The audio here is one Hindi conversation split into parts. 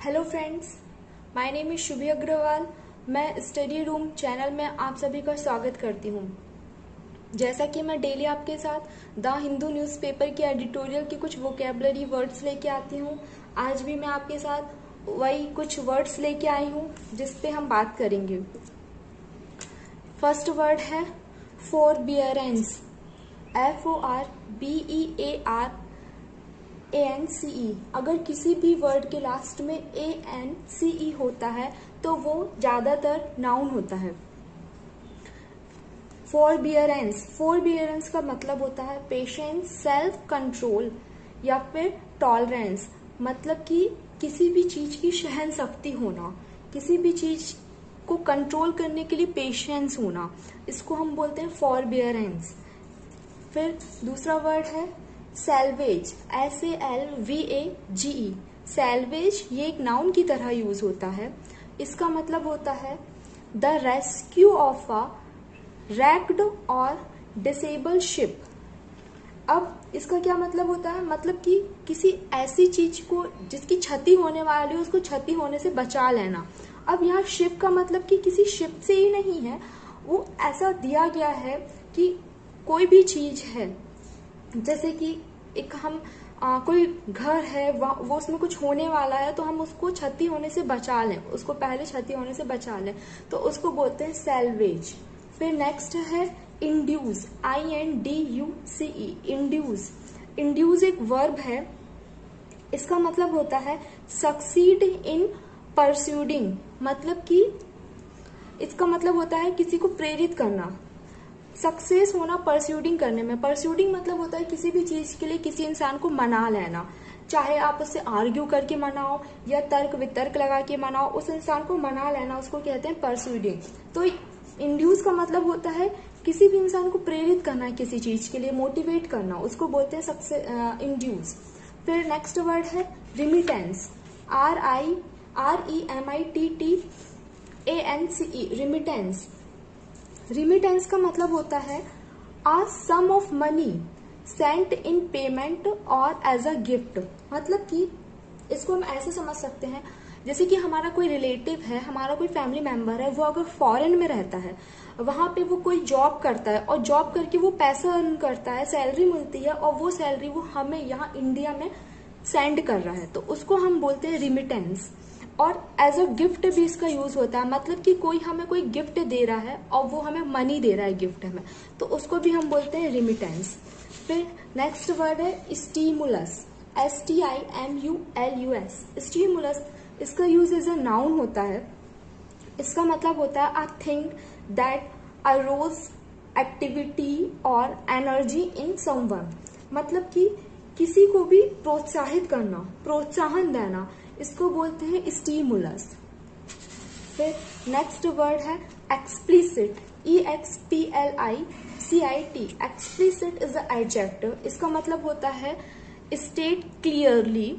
Hello friends, my name is Shubhi Agarwal. मैं स्टडी रूम चैनल में आप सभी का स्वागत करती हूँ। जैसा कि मैं डेली आपके साथ द हिंदू न्यूज़पेपर के एडिटोरियल के कुछ वोकेबलरी वर्ड्स लेके आती हूँ, आज भी मैं आपके साथ वही कुछ वर्ड्स लेके आई हूँ जिस पे हम बात करेंगे। फर्स्ट वर्ड है फोरबियरेंस, FORBEARANCE। अगर किसी भी वर्ड के लास्ट में ANCE होता है तो वो ज्यादातर नाउन होता है। फोरबियरेंस का मतलब होता है पेशेंस, सेल्फ कंट्रोल या फिर टॉलरेंस, मतलब कि किसी भी चीज की सहन शक्ति होना, किसी भी चीज को कंट्रोल करने के लिए पेशेंस होना, इसको हम बोलते हैं फोरबियरेंस। फिर दूसरा वर्ड है सैल्वेज, SALVAGE। सैल्वेज ये एक नाउन की तरह यूज होता है। इसका मतलब होता है the rescue of a raked और डिसेबल शिप। अब इसका क्या मतलब होता है, मतलब कि किसी ऐसी चीज को जिसकी क्षति होने वाली है उसको क्षति होने से बचा लेना। अब यहाँ शिप का मतलब कि किसी शिप से ही नहीं है, वो ऐसा दिया गया है कि कोई भी चीज है, जैसे कि एक हम कोई घर है, वो उसमें कुछ होने वाला है तो हम उसको क्षति होने से बचा लें, उसको पहले क्षति होने से बचा लें, तो उसको बोलते हैं सैल्वेज। फिर नेक्स्ट है इंड्यूस, INDUCE, इंड्यूस। इंड्यूस एक वर्ब है, इसका मतलब होता है सक्सीड इन परस्यूडिंग, मतलब कि इसका मतलब होता है किसी को प्रेरित करना, सक्सेस होना परस्यूडिंग करने में। परस्यूडिंग मतलब होता है किसी भी चीज के लिए किसी इंसान को मना लेना, चाहे आप उससे आर्ग्यू करके मनाओ या तर्क वितर्क लगा के मनाओ, उस इंसान को मना लेना, उसको कहते हैं परस्यूडिंग। तो इंड्यूस का मतलब होता है किसी भी इंसान को प्रेरित करना किसी चीज के लिए, मोटिवेट करना, उसको बोलते हैं सक्सेस इंड्यूस। फिर नेक्स्ट वर्ड है रिमिटेंस, REMITTANCE, रिमिटेंस। रिमिटेंस का मतलब होता है a sum of money sent in payment और एज अ गिफ्ट, मतलब कि इसको हम ऐसे समझ सकते हैं जैसे कि हमारा कोई रिलेटिव है, हमारा कोई फैमिली मेंबर है, वो अगर फॉरेन में रहता है, वहां पे वो कोई जॉब करता है और जॉब करके वो पैसा अर्न करता है, सैलरी मिलती है और वो सैलरी वो हमें यहाँ इंडिया में सेंड कर रहा है, तो उसको हम बोलते हैं रिमिटेंस। और एज अ गिफ्ट भी इसका यूज होता है, मतलब कि कोई हमें कोई गिफ्ट दे रहा है और वो हमें मनी दे रहा है गिफ्ट में, तो उसको भी हम बोलते हैं रिमिटेंस। फिर नेक्स्ट वर्ड है स्टीमुलस, STIMULUS, स्टीमुलस। इसका यूज एज अ नाउन होता है, इसका मतलब होता है a thing that arouse activity और एनर्जी इन समवन, मतलब कि किसी को भी प्रोत्साहित करना, प्रोत्साहन देना, इसको बोलते हैं स्टीमुलस। फिर नेक्स्ट वर्ड है explicit, EXPLICIT, explicit is a adjective. इसका मतलब होता है state clearly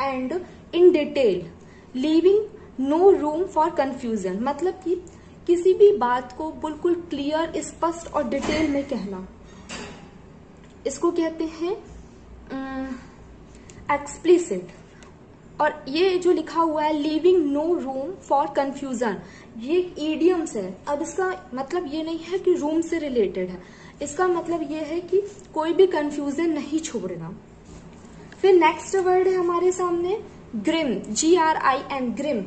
and in detail, leaving no room for confusion, मतलब कि किसी भी बात को बिल्कुल क्लियर, स्पष्ट और डिटेल में कहना, इसको कहते हैं एक्सप्लिसिट। और ये जो लिखा हुआ है leaving no room for confusion, ये ईडियम्स है। अब इसका मतलब ये नहीं है कि रूम से रिलेटेड है, इसका मतलब ये है कि कोई भी कंफ्यूजन नहीं छोड़ना। फिर नेक्स्ट वर्ड है हमारे सामने ग्रिम, GRIM, ग्रिम।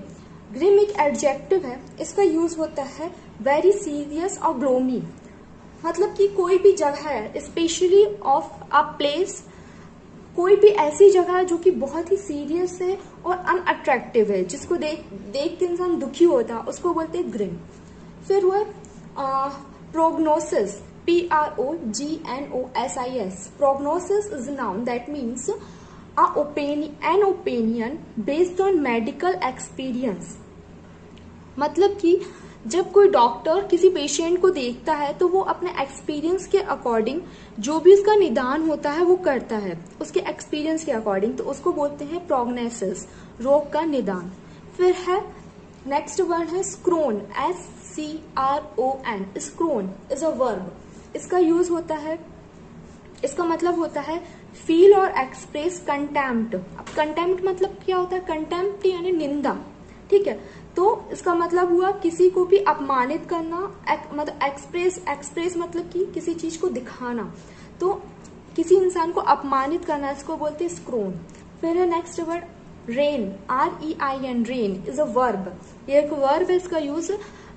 ग्रिम एक एडजेक्टिव है, इसका यूज होता है वेरी सीरियस और ग्लोमी, मतलब कि कोई भी जगह है, स्पेशली ऑफ अ प्लेस, कोई भी ऐसी जगह है जो कि बहुत ही सीरियस है और अनअट्रैक्टिव है, जिसको देख के इंसान दुखी होता है, उसको बोलते हैं ग्रिम। फिर हुआ prognosis, PROGNOSIS, prognosis is noun that means an opinion based on medical experience, मतलब कि जब कोई डॉक्टर किसी पेशेंट को देखता है तो वो अपने एक्सपीरियंस के अकॉर्डिंग जो भी उसका निदान होता है वो करता है उसके एक्सपीरियंस के अकॉर्डिंग, तो उसको बोलते हैं प्रोग्नोसिस, रोग का निदान। फिर है नेक्स्ट वर्ड है स्क्रोन, SCRON, स्क्रोन इज अ वर्ब। इसका यूज होता है, इसका मतलब होता है फील और एक्सप्रेस कंटेम्प्ट। अब कंटेम्प्ट मतलब क्या होता है, कंटेम्प्ट ठीक है। तो इसका मतलब हुआ किसी को भी अपमानित करना, मतलब एक्सप्रेस मतलब कि किसी चीज को दिखाना। तो किसी इंसान को अपमानित करना, इसको बोलते हैं स्क्रोन। फिर है next word rain, REIN, rain is a verb. ये एक वर्ब है, इसका यूज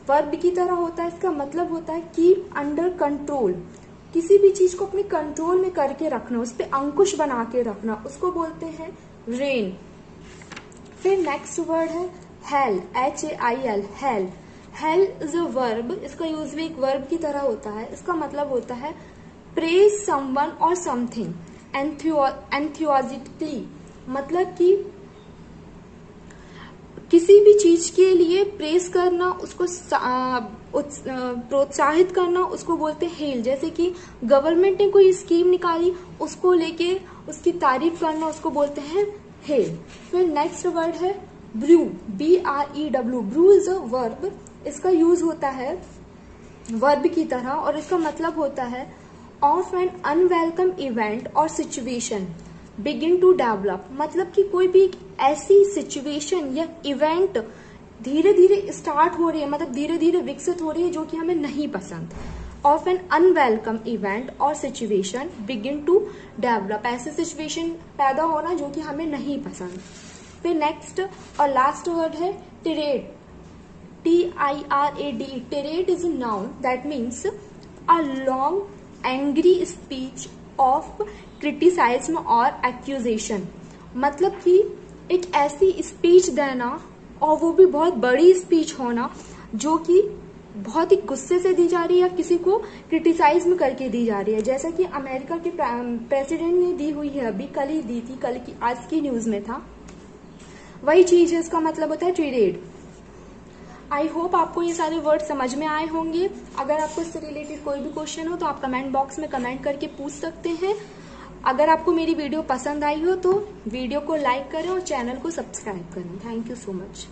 वर्ब की तरह होता है। इसका मतलब होता है कीप अंडर कंट्रोल, किसी भी चीज को अपने कंट्रोल में करके रखना, उस पर अंकुश बना के रखना, उसको बोलते हैं रेन। फिर नेक्स्ट वर्ड है hello, HAIL, hello. Hell is a verb, इसका यूज भी एक वर्ब की तरह होता है। इसका मतलब होता है प्रेज समवन और समथिंग एंथुसियास्टिकली, मतलब कि किसी भी चीज के लिए प्रेस करना, उसको प्रोत्साहित करना, उसको बोलते हैं हेल। जैसे कि गवर्नमेंट ने कोई स्कीम निकाली, उसको लेके उसकी तारीफ करना, उसको बोलते हैं हेल। फिर नेक्स्ट वर्ड है brew, BREW, brew is a verb. इसका यूज होता है वर्ब की तरह और इसका मतलब होता है ऑफ एन अनवेलकम इवेंट और सिचुएशन बिगिन टू डेवलप, मतलब कि कोई भी एक ऐसी सिचुएशन या इवेंट धीरे धीरे स्टार्ट हो रही है, मतलब धीरे धीरे विकसित हो रही है, जो कि हमें नहीं पसंद। ऑफ एन अनवेलकम इवेंट और सिचुएशन बिगिन टू डेवलप, ऐसे सिचुएशन पैदा होना जो कि हमें नहीं पसंद। फिर नेक्स्ट और लास्ट वर्ड है टिरेड, TIRAD, tirade is a noun that means a long angry speech of criticism or accusation, मतलब कि एक ऐसी स्पीच देना और वो भी बहुत बड़ी स्पीच होना जो कि बहुत ही गुस्से से दी जा रही है या किसी को क्रिटिसाइज में करके दी जा रही है। जैसा कि अमेरिका के प्रेसिडेंट ने दी हुई है, अभी कल ही दी थी, कल की आज की न्यूज में था, वही चीज है। इसका मतलब होता है टिरेड। आई होप आपको ये सारे वर्ड समझ में आए होंगे। अगर आपको इससे रिलेटेड कोई भी क्वेश्चन हो तो आप कमेंट बॉक्स में कमेंट करके पूछ सकते हैं। अगर आपको मेरी वीडियो पसंद आई हो तो वीडियो को लाइक करें और चैनल को सब्सक्राइब करें। Thank you so much.